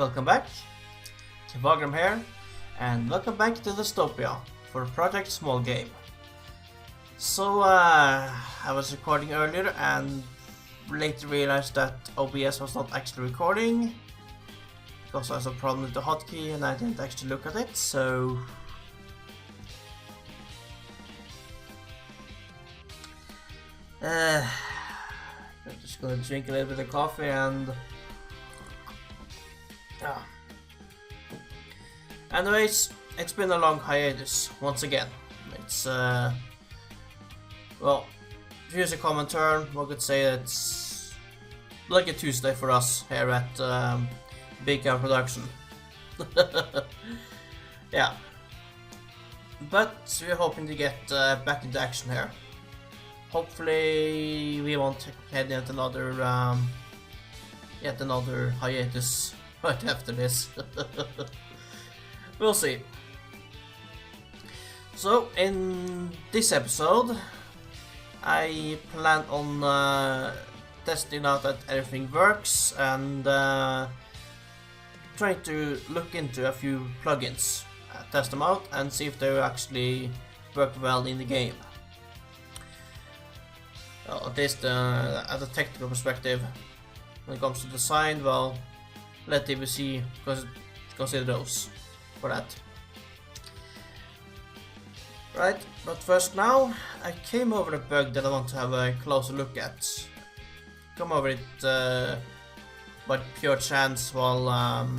welcome back. Vagram here, and welcome back to Testopia for Project Small Game. So, I was recording earlier and later realized that OBS was not actually recording because I had a problem with the hotkey and I didn't actually look at it, so... I'm just gonna drink a little bit of coffee and... Anyways, it's been a long hiatus once again. It's well, to use a common term, one could say it's like a Tuesday for us here at Big Gun Production. Yeah, but we're hoping to get back into action here. Hopefully, we won't head into another yet another hiatus right after this. We'll see. So, in this episode, I plan on testing out that everything works and trying to look into a few plugins, test them out and see if they actually work well in the game. Well, at least at a technical perspective. When it comes to design, well, let TBC consider those for that. Right, but first now, I came over a bug that I want to have a closer look at. Come over it by pure chance while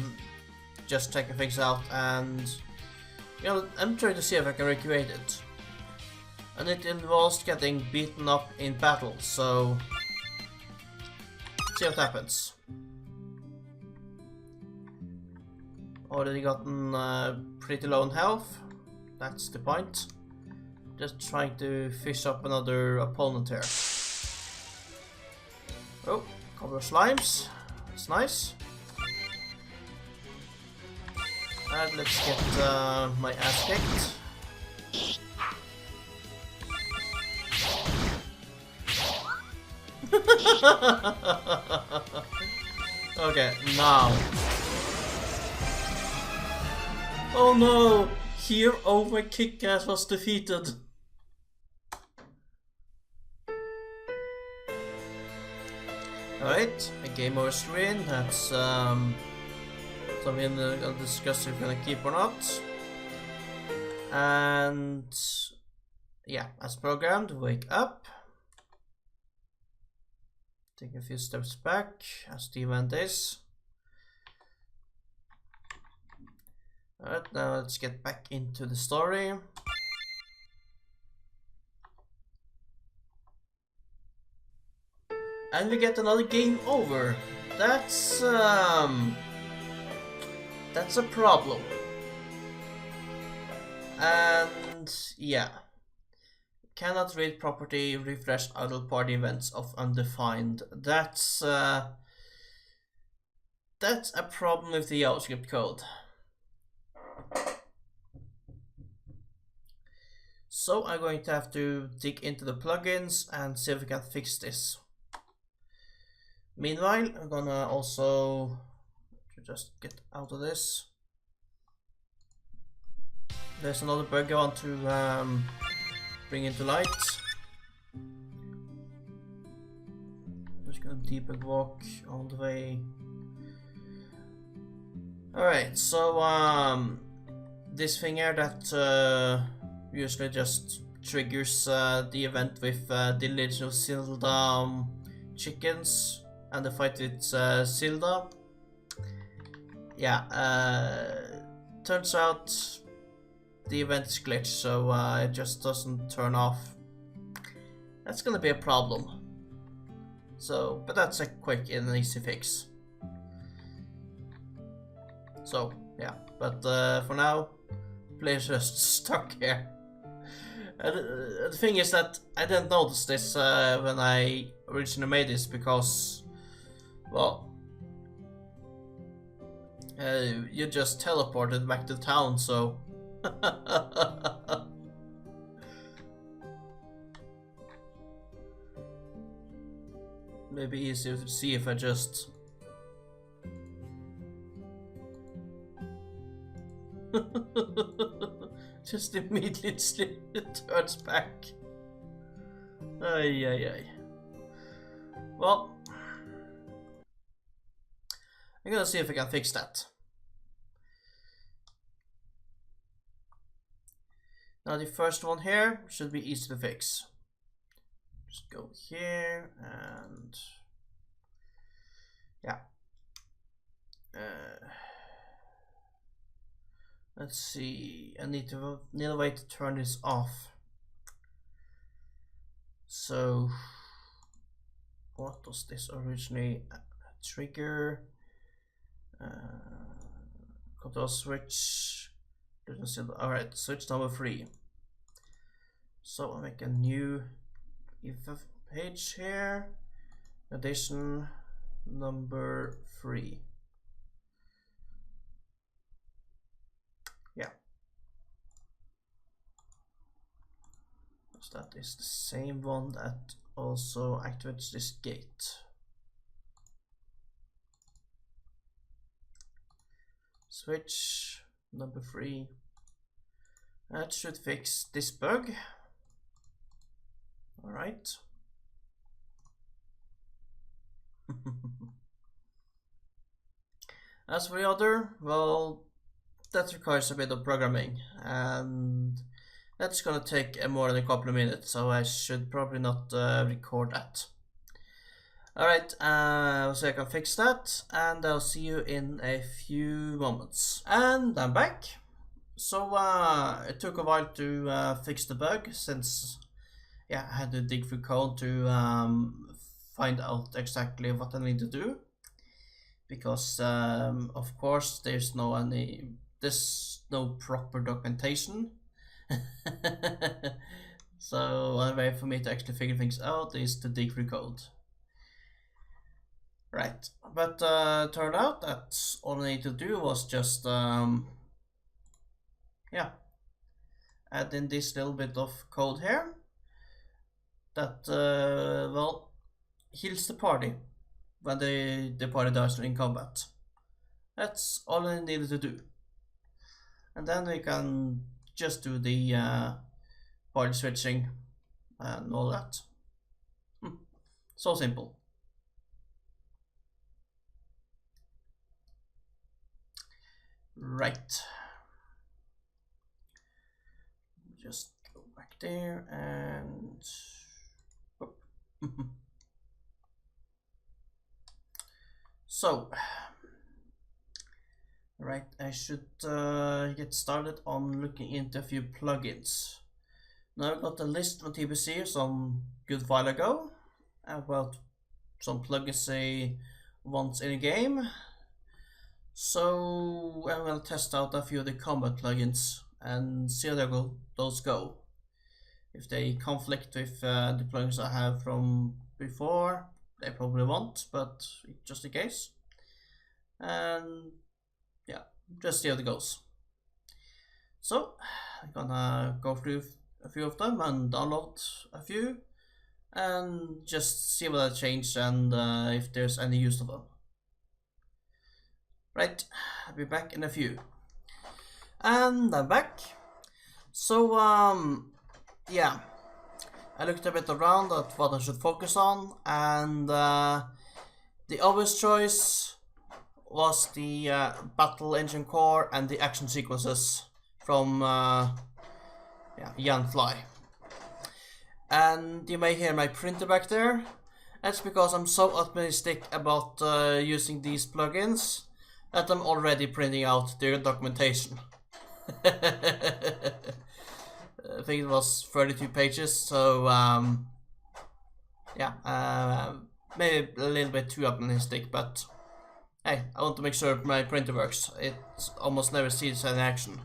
just checking things out, and you know, I'm trying to see if I can recreate it. And it involves getting beaten up in battle, so see what happens. Already gotten pretty low in health, that's the point. Just trying to fish up another opponent here. Oh, couple of slimes, that's nice. And let's get my ass kicked. Okay, now. Oh no! Here over Kick-Ass was defeated. Alright, a game over screen. That's something I'll discuss if we're gonna keep or not. And yeah, as programmed, wake up. Take a few steps back as the event is. Alright, now let's get back into the story. And we get another game over. That's a problem. And yeah. Cannot read property refresh idle party events of undefined. That's a problem with the JavaScript code. So I'm going to have to dig into the plugins and see if we can fix this. Meanwhile, I'm gonna also just get out of this. There's another bug I want to bring into light. Just gonna debug walk all the way. Alright, so this thing here that usually just triggers the event with the Legend of Zelda chickens and the fight with Zelda. Yeah, turns out the event is glitched, so it just doesn't turn off. That's gonna be a problem. So, but that's a quick and easy fix. So, yeah, but for now, players are just stuck here. The thing is that I didn't notice this when I originally made this because, well, you just teleported back to town, so... Maybe easier to see if I just Just immediately turns back. Ay, ay, ay. Well, I'm gonna see if I can fix that. Now the first one here should be easy to fix. Just go here and yeah. Let's see. I need a way to turn this off. So, what does this originally trigger? Control switch. Alright, switch number 3. So I'll make a new page here. Addition number 3. Yeah. So that is the same one that also activates this gate. Switch number 3. That should fix this bug. Alright. As for the other, well, that requires a bit of programming, and that's gonna take more than a couple of minutes, so I should probably not record that. Alright, so I can fix that, and I'll see you in a few moments. And I'm back. So it took a while to fix the bug, since yeah, I had to dig through code to find out exactly what I need to do. Because of course there's no proper documentation. So one way for me to actually figure things out is to dig through code. Right, but turned out that all I need to do was just yeah, add in this little bit of code here that well, heals the party when the party dies in combat. That's all I needed to do. And then we can just do the party switching and all that. So simple. Right. Just go back there and so, right, I should get started on looking into a few plugins. Now I got a list from TPC some good while ago about some plugins they want in a game. So I will test out a few of the combat plugins and see how those go. If they conflict with the plugins I have from before, they probably won't, but just in case. And yeah, just see how it goes. So I'm gonna go through a few of them and download a few and just see what I changed and if there's any use of them. Right, I'll be back in a few. And I'm back. So yeah, I looked a bit around at what I should focus on, and the obvious choice was the battle engine core and the action sequences from Jan Fly. And you may hear my printer back there. That's because I'm so optimistic about using these plugins that I'm already printing out their documentation. I think it was 32 pages, so yeah, maybe a little bit too optimistic, but hey, I want to make sure my printer works. It almost never sees any action.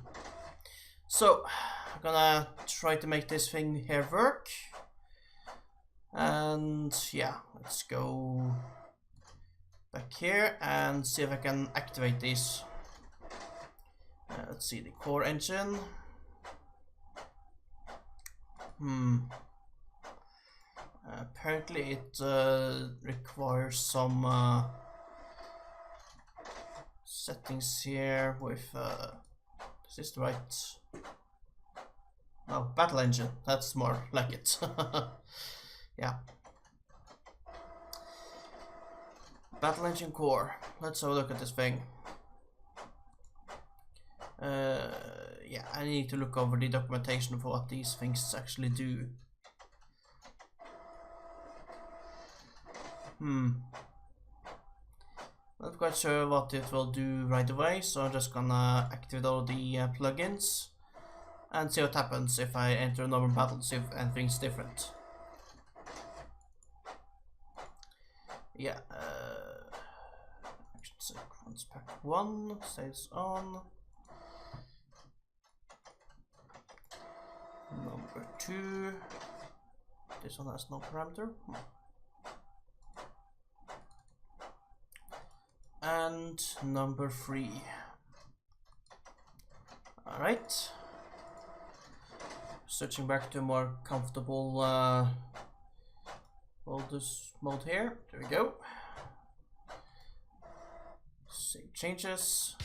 So, I'm gonna try to make this thing here work. And yeah, let's go back here and see if I can activate these. Let's see the core engine. Apparently it requires some settings here with Is this the right? No, battle engine. That's more like it. Yeah. Battle engine core. Let's have a look at this thing. Yeah, I need to look over the documentation for what these things actually do. Not quite sure what it will do right away, so I'm just gonna activate all the plugins and see what happens if I enter a normal battle, see if anything's different. Yeah, action sequence pack 1 stays on. Number 2. This one has no parameter. And number 3. Alright. Switching back to a more comfortable modus mode here. There we go. Save changes.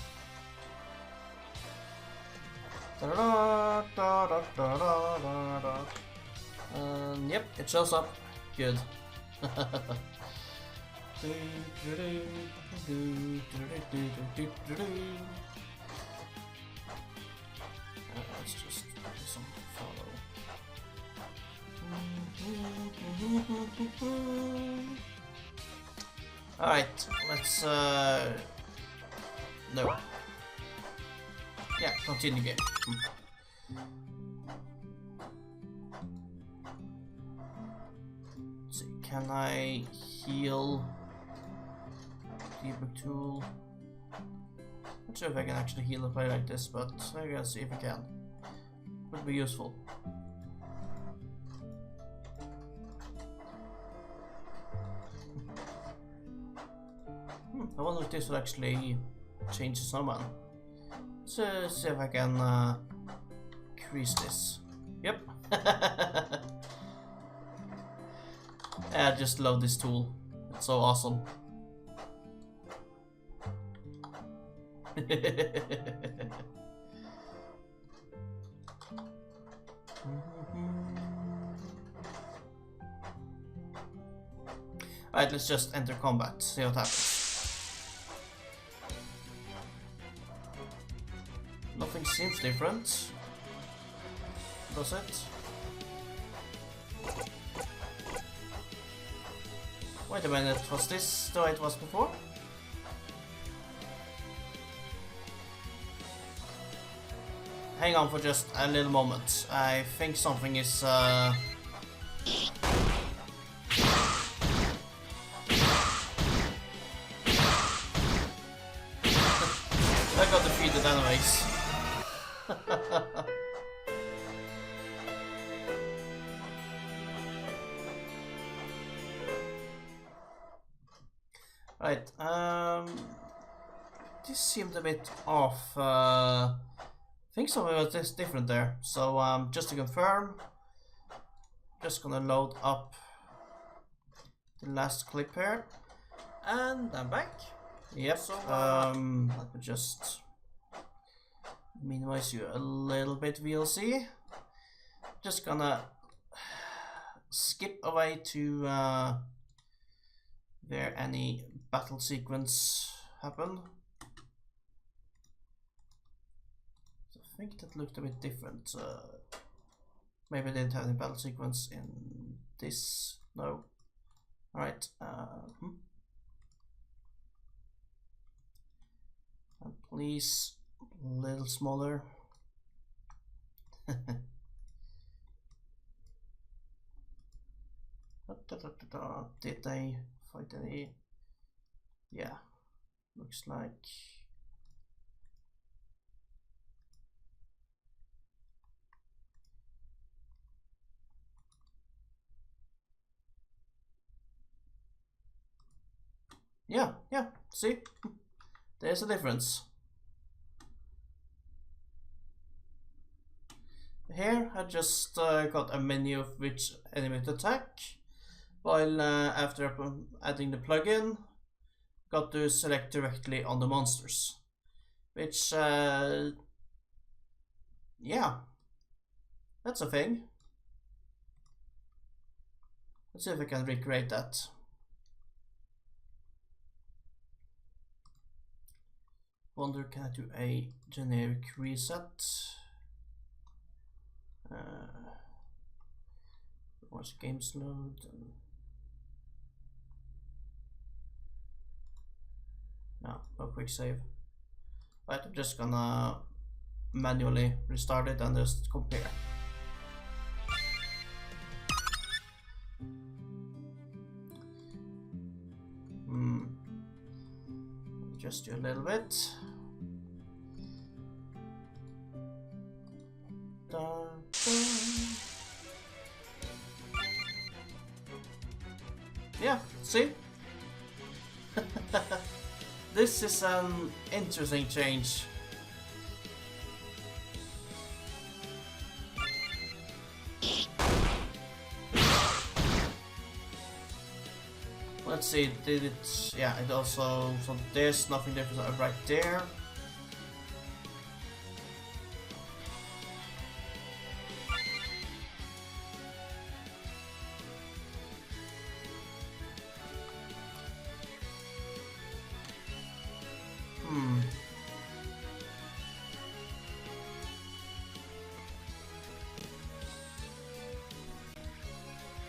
Yep, it shows up. Good. Let's just do some follow. Alright, let's no. Yeah, continue game. Let's see, can I heal? Debug tool. Not sure if I can actually heal a player like this, but I gotta see if I can. Would be useful. I wonder if this will actually change the summon. Let's see if I can increase this. Yep. I just love this tool. It's so awesome. Alright, let's just enter combat, see what happens. Nothing seems different, does it? Wait a minute, was this the way it was before? Hang on for just a little moment. I think something is I got defeated anyways. Right, this seemed a bit off. I think something was different there. So just to confirm, just gonna load up the last clip here, and I'm back. Yep. So, let me just minimize you a little bit, VLC. Just gonna skip away to where any battle sequence happened. So I think that looked a bit different. Maybe I didn't have any battle sequence in this. No. Alright. And please, a little smaller. Did they fight any? Yeah, looks like. Yeah, see? There's a difference. Here I just got a menu of which enemy to attack, while after adding the plugin, got to select directly on the monsters, which Yeah, that's a thing. Let's see if I can recreate that. Wonder, can I do a generic reset? Watch games load. No quick save. Right, I'm just gonna manually restart it and just compare. Just do a little bit. Dun, dun. Yeah, see? This is an interesting change. Let's see, did it... yeah, it also... so there's nothing different right there.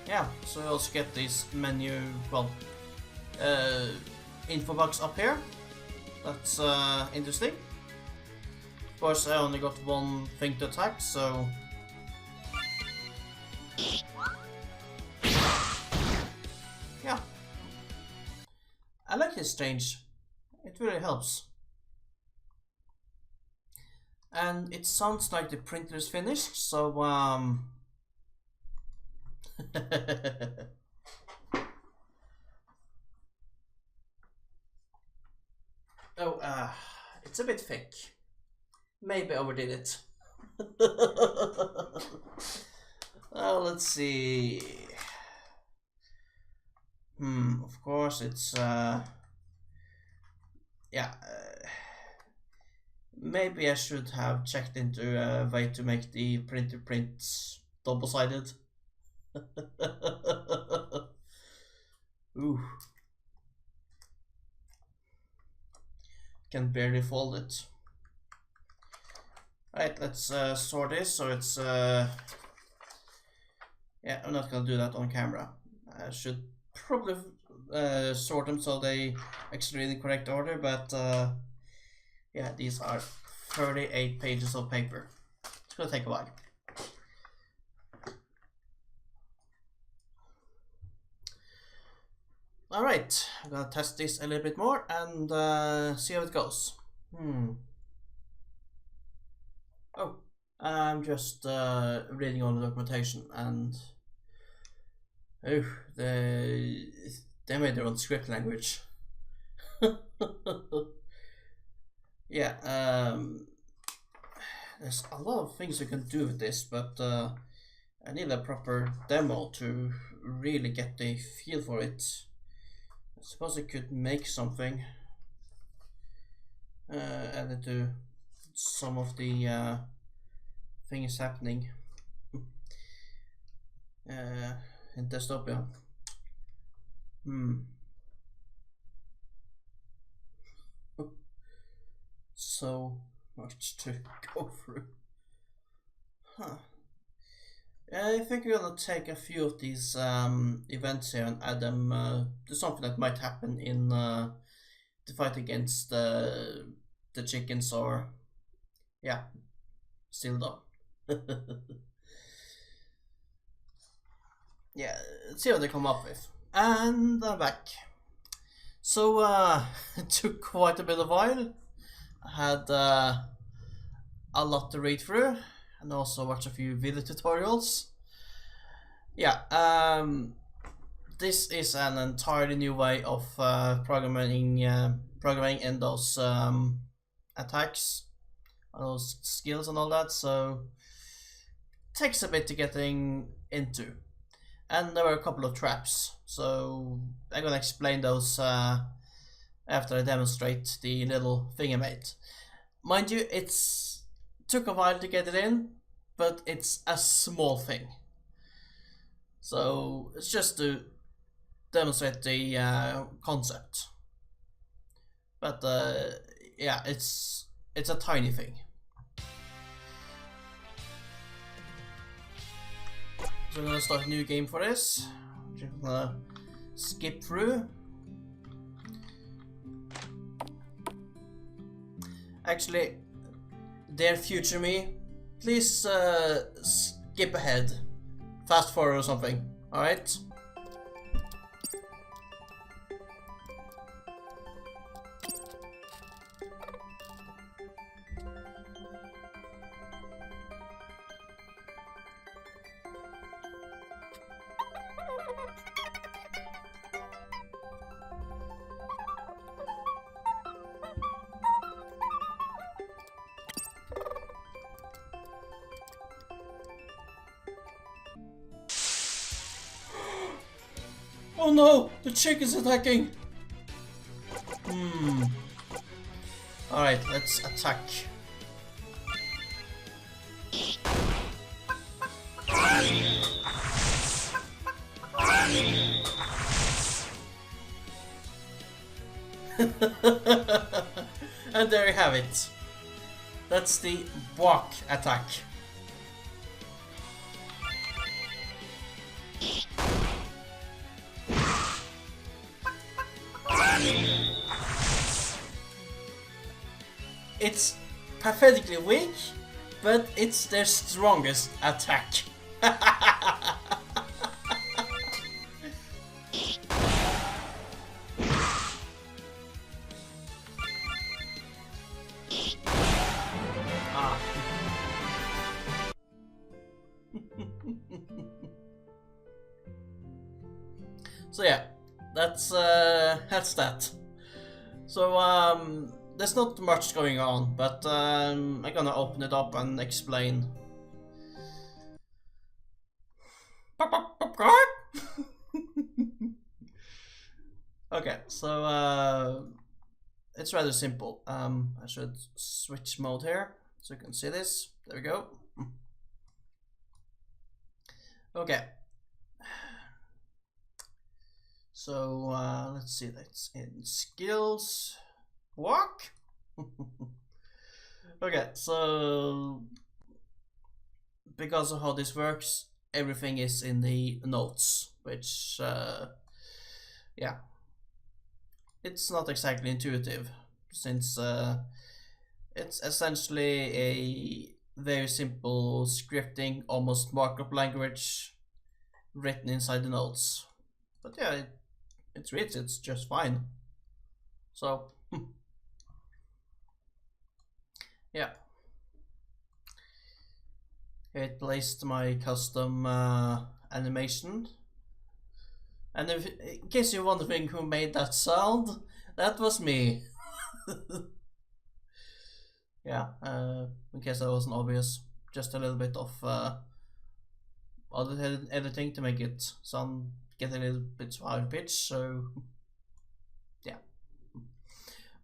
Yeah, so you also get this menu, well, info box up here. That's interesting. Of course, I only got one thing to attack, so... yeah. I like this change. It really helps. And it sounds like the printer is finished, so oh, it's a bit thick. Maybe I overdid it. Let's see. Of course it's yeah. Maybe I should have checked into a way to make the printer print double-sided. Ooh. Can barely fold it. Right, let's sort this so it's yeah, I'm not gonna do that on camera. I should probably sort them so they actually in the correct order, but yeah, these are 38 pages of paper. It's gonna take a while. Alright, I'm gonna test this a little bit more and see how it goes. Oh, I'm just reading all the documentation and oh, they made their own script language. Yeah, there's a lot of things you can do with this, but I need a proper demo to really get the feel for it. I suppose I could make something, add it to some of the things happening in Testopia. So much to go through. I think we're gonna take a few of these events here and add them to something that might happen in the fight against the chickens, or yeah, still though. Yeah, let's see what they come up with. And I'm back. So it took quite a bit of while. I had a lot to read through and also watch a few video tutorials. Yeah, this is an entirely new way of programming in those attacks, those skills and all that, so it takes a bit to getting into. And there were a couple of traps, so I'm gonna explain those after I demonstrate the little thing I made. Mind you, it's took a while to get it in, but it's a small thing. So it's just to demonstrate the concept. But yeah, it's a tiny thing. So I'm gonna start a new game for this. Just gonna skip through. Actually, dear future me, please skip ahead. Fast forward or something, alright? Oh no! The chick is attacking! Alright, let's attack. And there you have it. That's the walk attack. It's pathetically weak, but it's their strongest attack. So yeah, that's that. So there's not much going on, but I'm gonna open it up and explain. Okay, so it's rather simple. I should switch mode here so you can see this. There we go. Okay. So let's see, that's in skills. Walk? Okay, so because of how this works, everything is in the notes, which yeah, it's not exactly intuitive, since it's essentially a very simple scripting, almost markup language written inside the notes. But yeah, it reads, it's just fine. So yeah, it placed my custom animation. And if, in case you're wondering who made that sound, that was me. Yeah, in case that wasn't obvious, just a little bit of other editing to make it sound, get a little bit higher pitch. So yeah.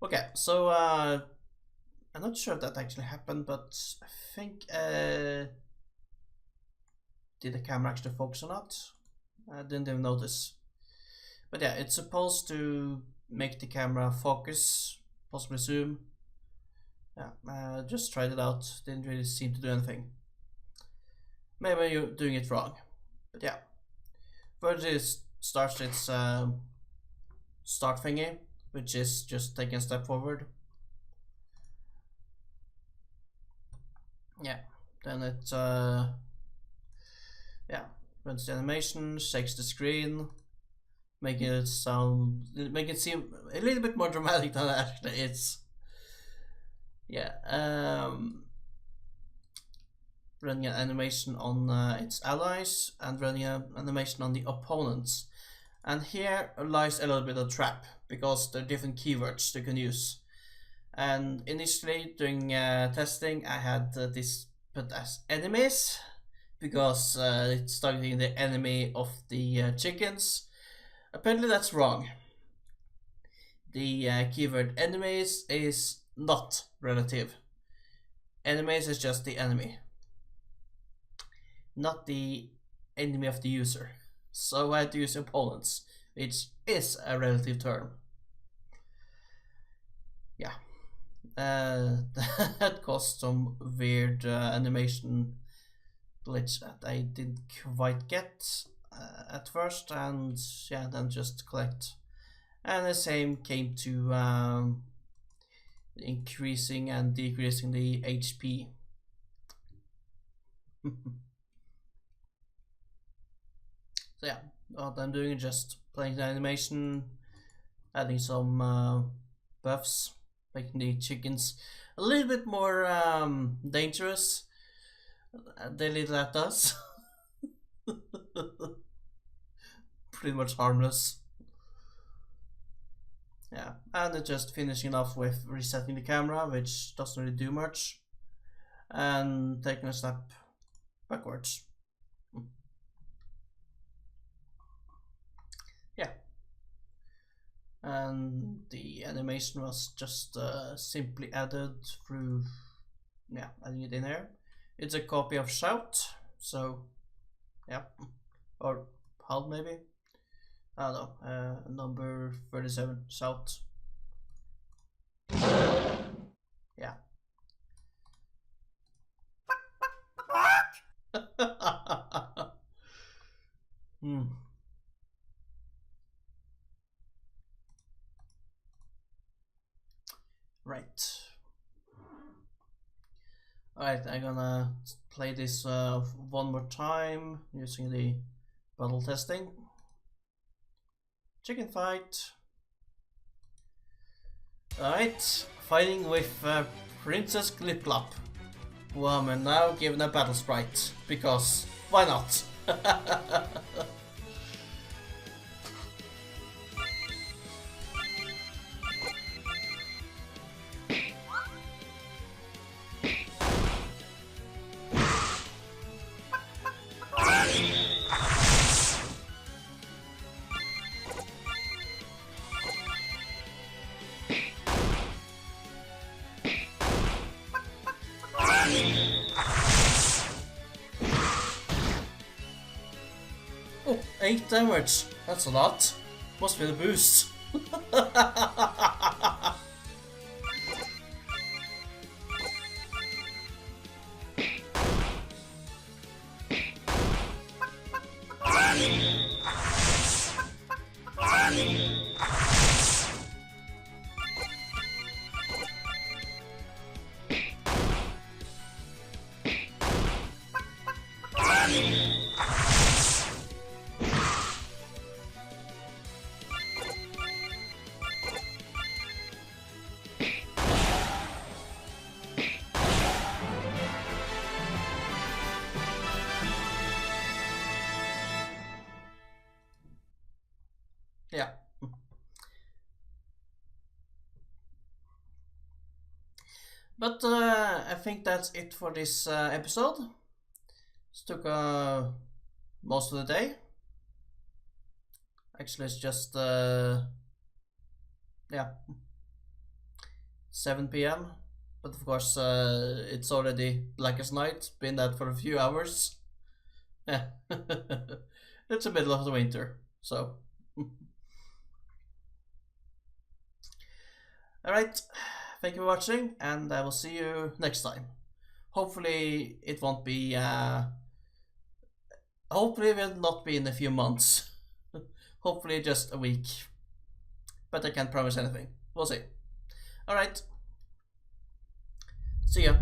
Okay, so I'm not sure if that actually happened, but I think did the camera actually focus or not? I didn't even notice. But yeah, it's supposed to make the camera focus, possibly zoom. Yeah, just tried it out, didn't really seem to do anything. Maybe you're doing it wrong. But yeah, first it starts its start thingy, which is just taking a step forward. Yeah, then it yeah, runs the animation, shakes the screen, make it seem a little bit more dramatic than it actually is. Yeah, running an animation on its allies and running an animation on the opponents. And here lies a little bit of trap, because there are different keywords you can use. And initially during testing, I had this put as enemies, because it's targeting the enemy of the chickens. Apparently that's wrong. The keyword enemies is not relative. Enemies is just the enemy, not the enemy of the user. So I had to use opponents, which is a relative term. Yeah. That caused some weird animation glitch that I didn't quite get at first, and yeah, then just collect. And the same came to increasing and decreasing the HP. So yeah, what I'm doing is just playing the animation, adding some buffs, making the chickens a little bit more dangerous. They little at us. Pretty much harmless. Yeah, and then just finishing off with resetting the camera, which doesn't really do much, and taking a step backwards. Yeah, and the animation was just simply added through, yeah, adding it in here. It's a copy of Shout, so yeah, or HAL maybe. I don't know, number 37, Shout. Yeah. Hmm. Right. Alright, I'm gonna play this one more time using the battle testing. Chicken fight. Alright, fighting with Princess Gliplop, who I'm now given a battle sprite, because why not? Oh, 8 damage. That's a lot. Must be the boost. Yeah. But I think that's it for this episode. This took most of the day. Actually, it's just yeah, 7 p.m. But of course, it's already black as night. Been that for a few hours. Yeah, it's the middle of the winter, so. Alright, thank you for watching, and I will see you next time. Hopefully it won't be, hopefully it will not be in a few months. Hopefully just a week. But I can't promise anything. We'll see. Alright. See ya.